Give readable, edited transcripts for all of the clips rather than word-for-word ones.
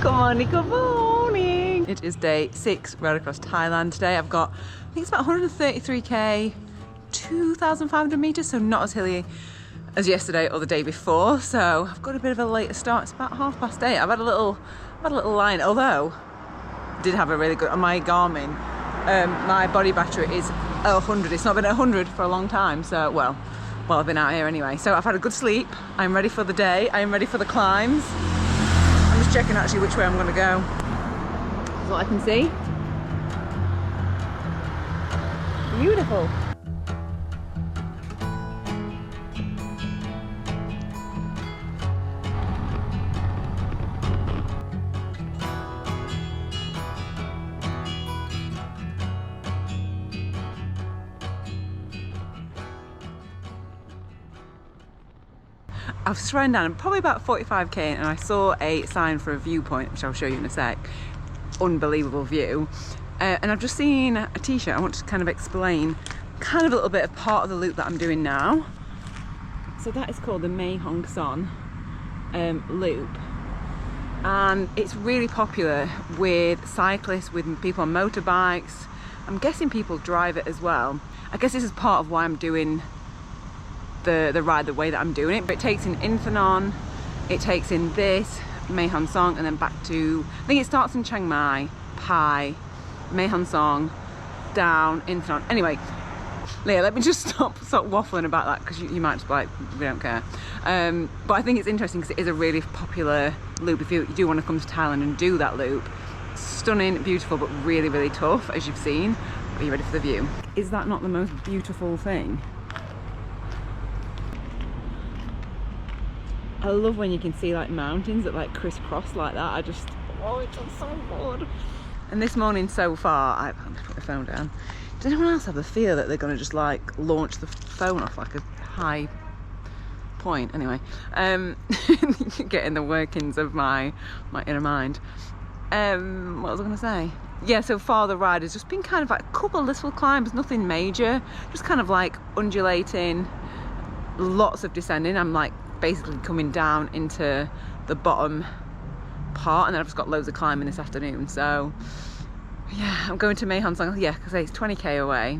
Good morning, good morning. It is day 6 right across Thailand today. I've got, I think it's about 133k, 2,500 meters, so not as hilly as yesterday or the day before. So I've got a bit of a later start. It's about 8:30. I've had a little line, although I did have a really good on my Garmin. My body battery is 100. It's not been at 100 for a long time. So well, I've been out here anyway. So I've had a good sleep. I'm ready for the day. I am ready for the climbs. I'm just checking actually which way I'm going to go. That's what I can see. Beautiful. I was riding down probably about 45k and I saw a sign for a viewpoint, which I'll show you in a sec. Unbelievable view. And I've just seen a t-shirt. I want to kind of explain kind of a little bit of part of the loop that I'm doing now. So that is called the Mae Hong Son loop. And it's really popular with cyclists, with people on motorbikes. I'm guessing people drive it as well. I guess this is part of why I'm doing the ride the way that I'm doing it. But it takes in Infernon, it takes in this, Mae Hong Son, and then back to, I think it starts in Chiang Mai, Pai, Mae Hong Son, down, Infernon. Anyway, Leah, let me just stop waffling about that because you might just be like, we don't care. But I think it's interesting because it is a really popular loop if you do want to come to Thailand and do that loop. Stunning, beautiful, but really, really tough, as you've seen. Are you ready for the view? Is that not the most beautiful thing? I love when you can see like mountains that like crisscross like that. Oh, it's so good. And this morning so far, I'm going to put the phone down. Does anyone else have the fear that they're going to just like launch the phone off like a high point? Anyway, getting the workings of my inner mind. What was I going to say? Yeah, so far the ride has just been kind of like a couple little climbs, nothing major, just kind of like undulating, lots of descending. I'm like basically coming down into the bottom part, and then I've just got loads of climbing this afternoon. So yeah, I'm going to Mae Hong Son, yeah, because it's 20k away,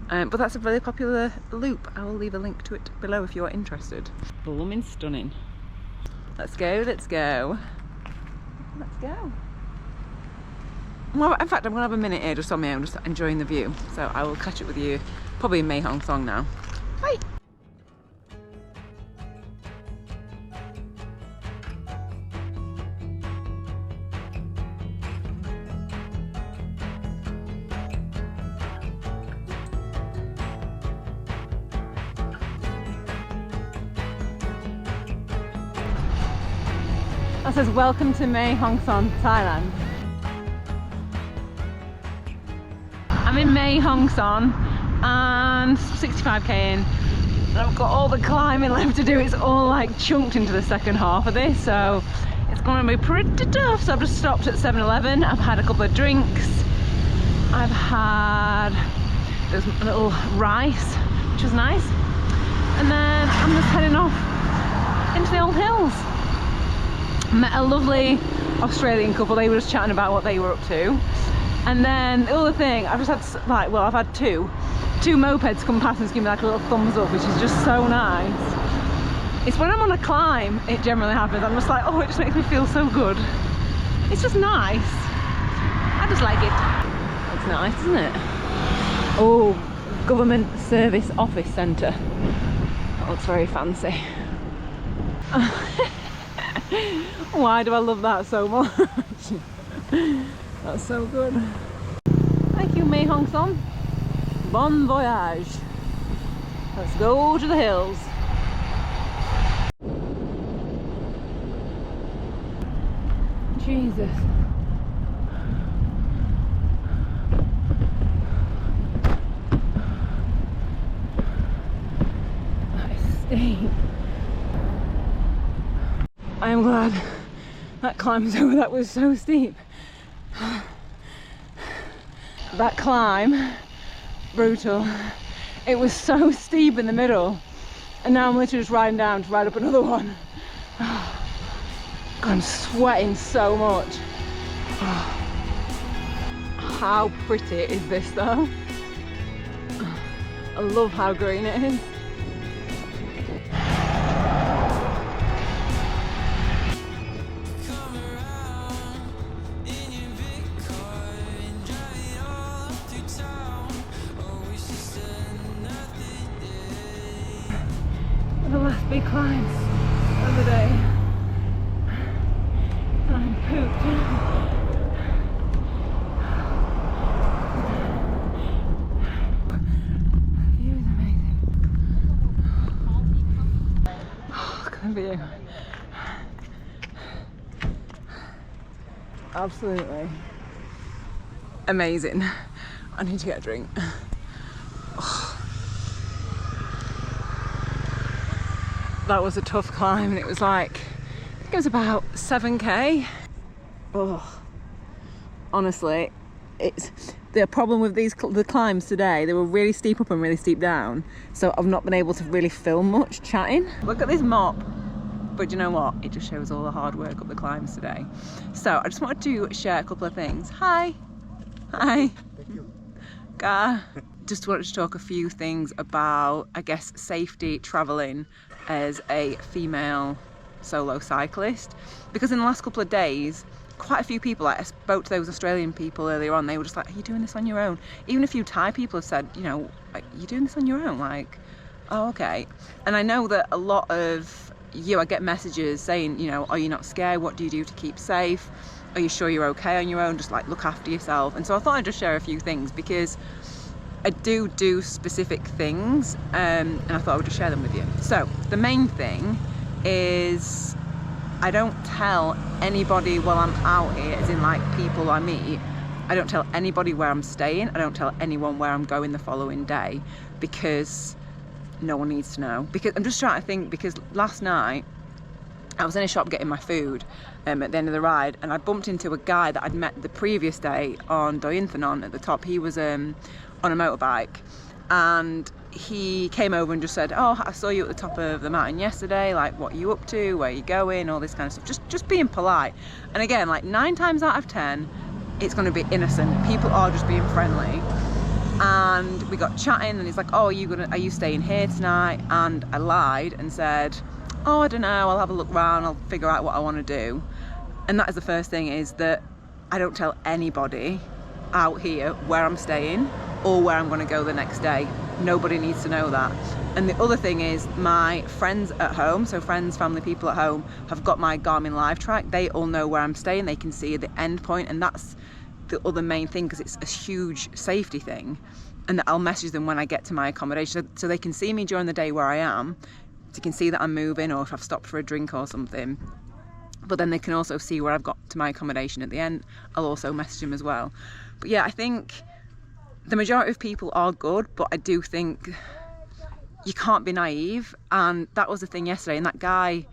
but that's a really popular loop. I will leave a link to it below if you're interested. Blooming stunning. Let's go, let's go, let's go. Well, in fact, I'm gonna have a minute here just on my own, just enjoying the view. So I will catch up with you probably in Mae Hong Son now. Bye. That says welcome to Mae Hong Son, Thailand. I'm in Mae Hong Son and 65k in, and I've got all the climbing left to do. It's all like chunked into the second half of this, so it's going to be pretty tough. So I've just stopped at 7-Eleven. I've had a couple of drinks. I've had this little rice, which was nice, and then I'm just heading off into the old hills. Met a lovely Australian couple. They were just chatting about what they were up to. And then the other thing, I've just had like, well, I've had two mopeds come past and just give me like a little thumbs up, which is just so nice. It's when I'm on a climb, it generally happens. I'm just like, oh, it just makes me feel so good. It's just nice. I just like it. It's nice, isn't it? Oh, Government Service Office Centre. That looks very fancy. Why do I love that so much? That's so good. Thank you, Mae Hong Son. Bon voyage. Let's go to the hills. Jesus. That is steep. I am glad that climb is over. That was so steep. That climb, brutal. It was so steep in the middle, and now I'm literally just riding down to ride up another one. I'm sweating so much. Oh. How pretty is this though? I love how green it is. The last big climbs of the day. I'm pooped. The view is amazing. Oh, look at the view. Absolutely amazing. I need to get a drink. That was a tough climb, and it was like, I think it was about 7k. Oh, honestly, it's the problem with the climbs today. They were really steep up and really steep down, so I've not been able to really film much chatting. Look at this mop, but you know what? It just shows all the hard work up the climbs today. So I just wanted to share a couple of things. Hi. Hi. Thank you. Just wanted to talk a few things about, I guess, safety travelling as a female solo cyclist, because in the last couple of days quite a few people, like I spoke to those Australian people earlier on, they were just like, are you doing this on your own? Even a few Thai people have said, you know, like, you're doing this on your own, like, oh okay. And I know that a lot of I get messages saying, you know, are you not scared? What do you do to keep safe? Are you sure you're okay on your own? Just like look after yourself. And so I thought I'd just share a few things, because I do specific things, and I thought I would just share them with you. So the main thing is I don't tell anybody while I'm out here, as in like people I meet, I don't tell anybody where I'm staying. I don't tell anyone where I'm going the following day, because no one needs to know. Because I'm just trying to think, because last night I was in a shop getting my food at the end of the ride, and I bumped into a guy that I'd met the previous day on Doyinthanon at the top. He was on a motorbike, and he came over and just said, oh, I saw you at the top of the mountain yesterday, like what are you up to, where are you going, all this kind of stuff, just being polite. And again, like 9 times out of 10 it's going to be innocent. People are just being friendly. And we got chatting, and he's like, oh, are you staying here tonight? And I lied and said, oh, I don't know, I'll have a look around, I'll figure out what I want to do. And that is the first thing, is that I don't tell anybody out here where I'm staying or where I'm going to go the next day. Nobody needs to know that. And the other thing is, my friends at home, so friends, family, people at home, have got my Garmin Live Track. They all know where I'm staying. They can see the end point, and that's the other main thing, because it's a huge safety thing. And that I'll message them when I get to my accommodation, so they can see me during the day where I am. They can see that I'm moving, or if I've stopped for a drink or something. But then they can also see where I've got to my accommodation at the end. I'll also message them as well. But yeah, I think the majority of people are good, but I do think you can't be naive. And that was the thing yesterday. And that guy,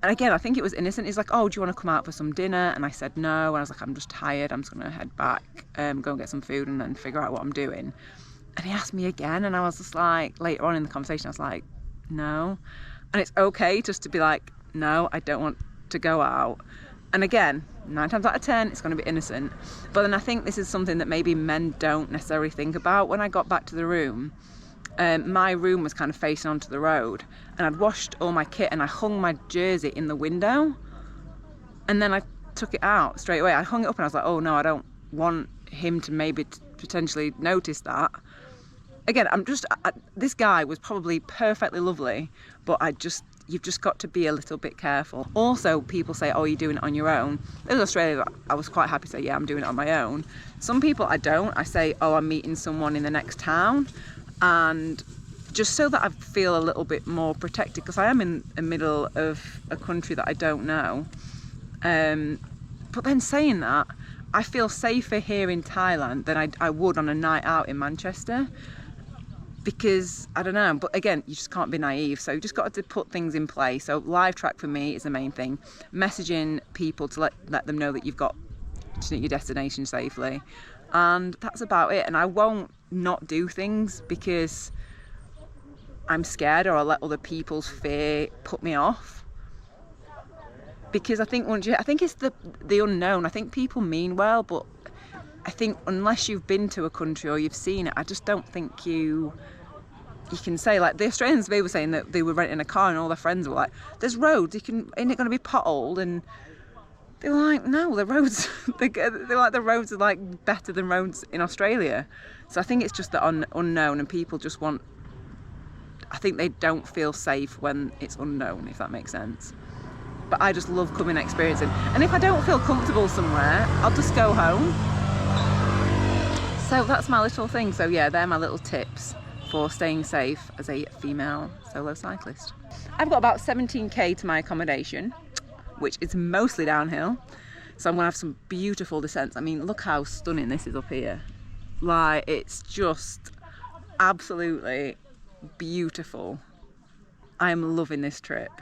and again, I think it was innocent. He's like, oh, do you want to come out for some dinner? And I said no. And I was like, I'm just tired. I'm just going to head back, go and get some food and then figure out what I'm doing. And he asked me again. And I was just like, later on in the conversation, I was like, no. And it's okay just to be like, no, I don't want to go out. And again, 9 times out of 10 it's going to be innocent. But then I think this is something that maybe men don't necessarily think about. When I got back to the room, my room was kind of facing onto the road, and I'd washed all my kit and I hung my jersey in the window, and then I took it out straight away. I hung it up and I was like, oh no, I don't want him to maybe potentially notice that. Again, this guy was probably perfectly lovely, but you've just got to be a little bit careful. Also, people say, oh, you're doing it on your own. In Australia, I was quite happy to say, yeah, I'm doing it on my own. Some people I don't. I say, oh, I'm meeting someone in the next town, and just so that I feel a little bit more protected, because I am in the middle of a country that I don't know. But then saying that, I feel safer here in Thailand than I would on a night out in Manchester. Because, I don't know, but again, you just can't be naive. So you just got to put things in place. So live track for me is the main thing. Messaging people to let them know that you've got to your destination safely. And that's about it. And I won't not do things because I'm scared, or I'll let other people's fear put me off. because I think I think it's the unknown. I think people mean well, but I think unless you've been to a country or you've seen it, I just don't think you can say, like the Australians, they were saying that they were renting a car and all their friends were like, there's roads, ain't it going to be potholed? And they were like, no, the roads, they're like, the roads are like better than roads in Australia. So I think it's just the unknown, and people just want, I think they don't feel safe when it's unknown, if that makes sense. But I just love coming and experiencing. And if I don't feel comfortable somewhere, I'll just go home. So that's my little thing. So yeah, they're my little tips for staying safe as a female solo cyclist. I've got about 17k to my accommodation, which is mostly downhill. So I'm gonna have some beautiful descents. I mean, look how stunning this is up here. Like, it's just absolutely beautiful. I am loving this trip.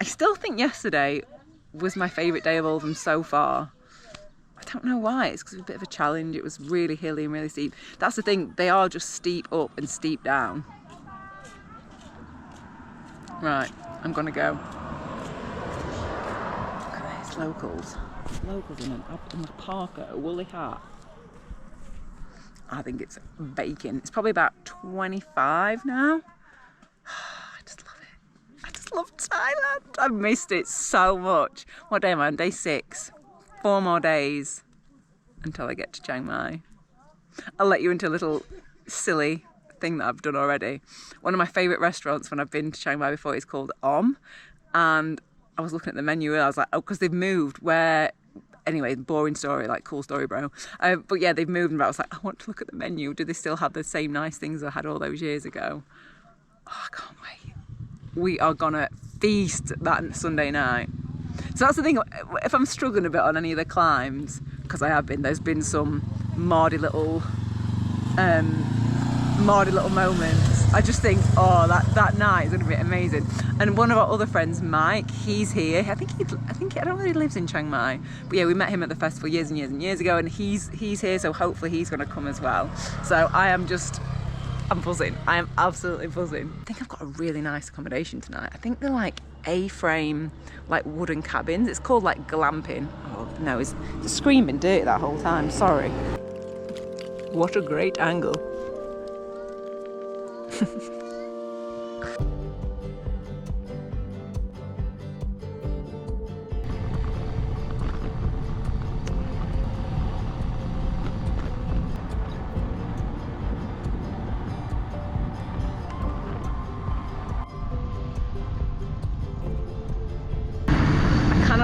I still think yesterday was my favourite day of all of them so far. I don't know why. It's because it was a bit of a challenge. It was really hilly and really steep. That's the thing, they are just steep up and steep down. Right, I'm gonna go. Look at these locals. Locals in a parka, a woolly hat. I think it's baking. It's probably about 25 now. I just love it. I just love Thailand. I've missed it so much. What day am I on? Day 6. 4 more days until I get to Chiang Mai. I'll let you into a little silly thing that I've done already. One of my favourite restaurants when I've been to Chiang Mai before is called Om, and I was looking at the menu and I was like, oh, because they've moved where, anyway, boring story, like cool story, bro. But yeah, they've moved, and I was like, I want to look at the menu. Do they still have the same nice things I had all those years ago? Oh, I can't wait. We are gonna feast that Sunday night. So that's the thing, if I'm struggling a bit on any of the climbs, because I have been, there's been some mardy little moments. I just think, oh, that night is going to be amazing. And one of our other friends, Mike, he's here. I don't know if he lives in Chiang Mai, but yeah, we met him at the festival years and years and years ago, and he's here, so hopefully he's going to come as well. So I'm buzzing. I am absolutely buzzing. I think I've got a really nice accommodation tonight. I think they're like A-frame, like wooden cabins. It's called like glamping. Oh no, it's screaming dirty that whole time. Sorry. What a great angle.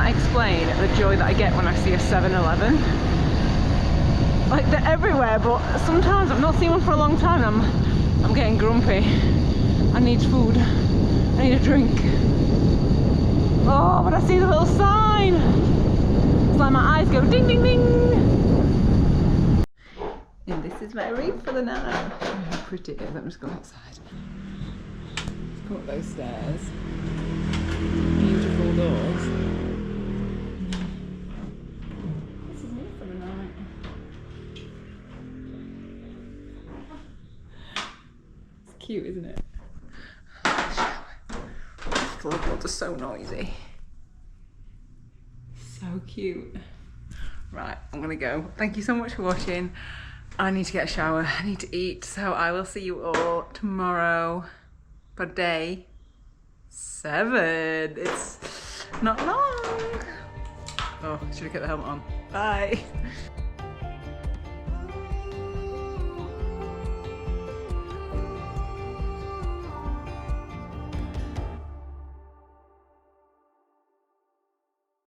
Explain the joy that I get when I see a 7-Eleven. Like, they're everywhere, but sometimes I've not seen one for a long time and I'm getting grumpy. I need food. I need a drink. Oh, but I see the little sign. It's like my eyes go ding ding ding. And this is my read for the night. Oh, how pretty it is. I'm just going outside. Go up those stairs. Beautiful doors. Cute, isn't it? Club water's so noisy. So cute. Right, I'm gonna go. Thank you so much for watching. I need to get a shower. I need to eat. So I will see you all tomorrow for day 7. It's not long. Oh, should have kept the helmet on. Bye.